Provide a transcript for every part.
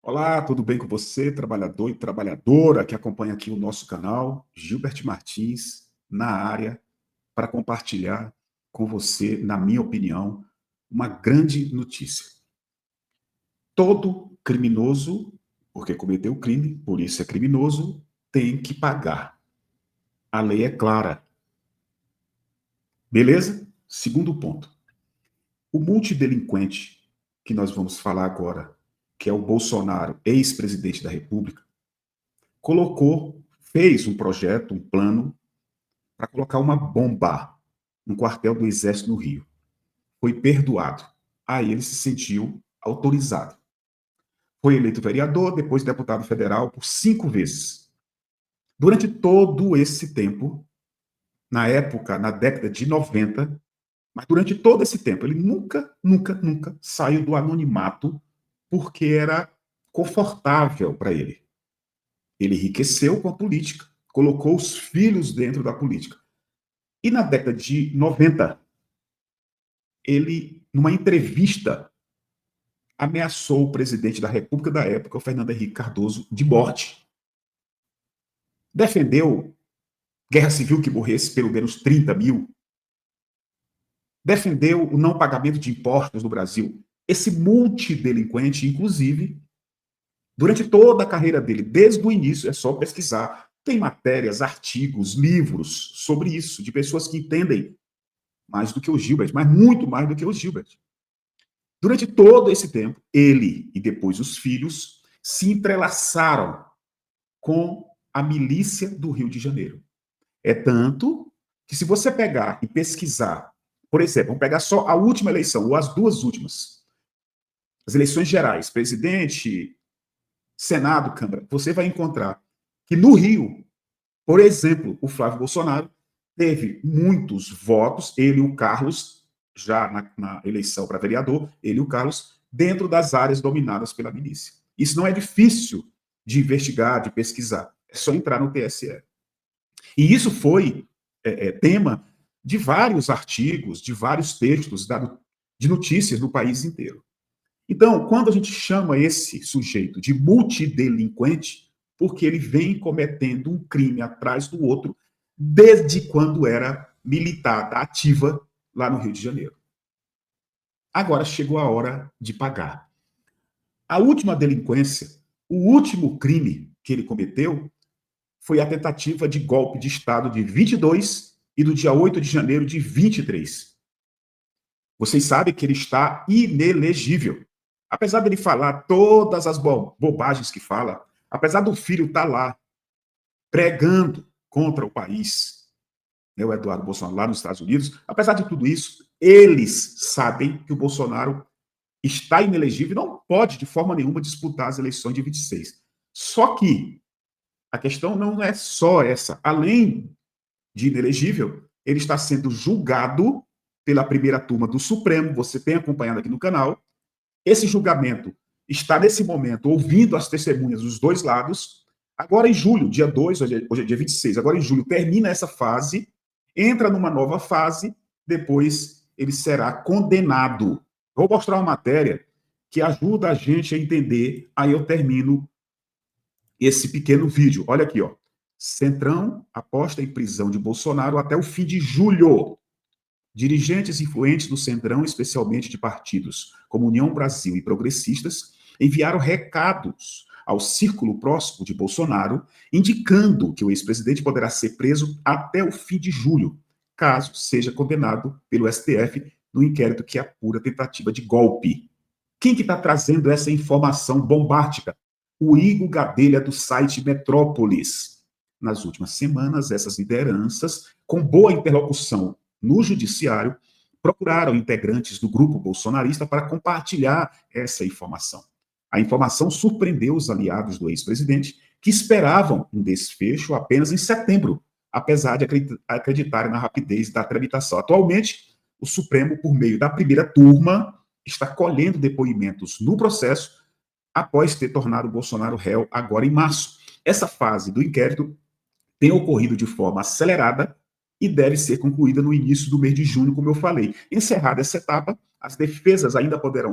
Olá, tudo bem com você, trabalhador e trabalhadora que acompanha aqui o nosso canal? Gilbert Martins, na área, para compartilhar com você, na minha opinião, uma grande notícia. Todo criminoso, porque cometeu crime, por isso é criminoso, tem que pagar. A lei é clara. Beleza? Segundo ponto. O multidelinquente que nós vamos falar agora, que é o Bolsonaro, ex-presidente da República, fez um projeto, um plano para colocar uma bomba no quartel do Exército no Rio. Foi perdoado. Aí ele se sentiu autorizado. Foi eleito vereador, depois deputado federal por 5 vezes. Durante todo esse tempo, na época, na década de 90, mas durante todo esse tempo, ele nunca saiu do anonimato porque era confortável para ele. Ele enriqueceu com a política, colocou os filhos dentro da política. E na década de 90, ele, numa entrevista, ameaçou o presidente da República da época, o Fernando Henrique Cardoso, de morte. Defendeu guerra civil que morresse pelo menos 30 mil. Defendeu o não pagamento de impostos no Brasil. Esse multidelinquente, inclusive, durante toda a carreira dele, desde o início, é só pesquisar. Tem matérias, artigos, livros sobre isso, de pessoas que entendem mais do que o Gilbert, mas muito mais do que o Gilbert. Durante todo esse tempo, ele e depois os filhos se entrelaçaram com a milícia do Rio de Janeiro. É tanto que, se você pegar e pesquisar, por exemplo, vamos pegar só a última eleição, ou as duas últimas, as eleições gerais, presidente, Senado, Câmara, você vai encontrar que no Rio, por exemplo, o Flávio Bolsonaro teve muitos votos, ele e o Carlos, já na eleição para vereador, ele e o Carlos, dentro das áreas dominadas pela milícia. Isso não é difícil de investigar, de pesquisar. É só entrar no TSE. E isso foi tema de vários artigos, de vários textos de notícias no país inteiro. Então, quando a gente chama esse sujeito de multidelinquente, porque ele vem cometendo um crime atrás do outro desde quando era militar da ativa lá no Rio de Janeiro. Agora chegou a hora de pagar. A última delinquência, o último crime que ele cometeu foi a tentativa de golpe de Estado de 22 e do dia 8 de janeiro de 23. Vocês sabem que ele está inelegível. Apesar dele falar todas as bobagens que fala, apesar do filho estar lá pregando contra o país, né, o Eduardo Bolsonaro lá nos Estados Unidos, apesar de tudo isso, eles sabem que o Bolsonaro está inelegível e não pode, de forma nenhuma, disputar as eleições de 26. Só que a questão não é só essa. Além de inelegível, ele está sendo julgado pela primeira turma do Supremo, você tem acompanhado aqui no canal. Esse julgamento está, nesse momento, ouvindo as testemunhas dos dois lados. Agora, em julho, dia 2, hoje é dia 26, agora em julho termina essa fase, entra numa nova fase, depois ele será condenado. Vou mostrar uma matéria que ajuda a gente a entender, aí eu termino esse pequeno vídeo. Olha aqui, ó. Centrão aposta em prisão de Bolsonaro até o fim de julho. Dirigentes influentes do Centrão, especialmente de partidos como União Brasil e Progressistas, enviaram recados ao círculo próximo de Bolsonaro, indicando que o ex-presidente poderá ser preso até o fim de julho, caso seja condenado pelo STF no inquérito que apura tentativa de golpe. Quem que está trazendo essa informação bombástica? O Igor Gadelha, do site Metrópolis. Nas últimas semanas, essas lideranças, com boa interlocução no judiciário, procuraram integrantes do grupo bolsonarista para compartilhar essa informação. A informação surpreendeu os aliados do ex-presidente, que esperavam um desfecho apenas em setembro, apesar de acreditarem na rapidez da tramitação. Atualmente, o Supremo, por meio da primeira turma, está colhendo depoimentos no processo após ter tornado o Bolsonaro réu agora em março. Essa fase do inquérito tem ocorrido de forma acelerada e deve ser concluída no início do mês de junho, como eu falei. Encerrada essa etapa, as defesas ainda poderão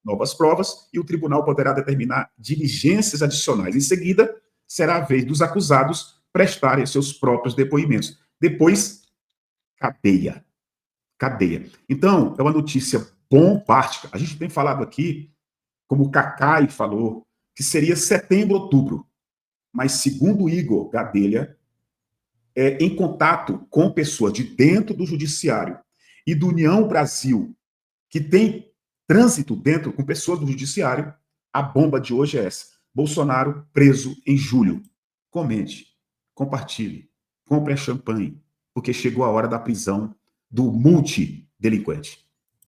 novas provas e o tribunal poderá determinar diligências adicionais. Em seguida, será a vez dos acusados prestarem seus próprios depoimentos. Depois, cadeia. Cadeia. Então, é uma notícia bombástica. A gente tem falado aqui, como o Cacai falou, que seria setembro, outubro. Mas, segundo Igor Gadelha, em contato com pessoas de dentro do judiciário e do União Brasil, que tem trânsito dentro com pessoas do judiciário, a bomba de hoje é essa. Bolsonaro preso em julho. Comente, compartilhe, compre a champanhe, porque chegou a hora da prisão do multidelinquente.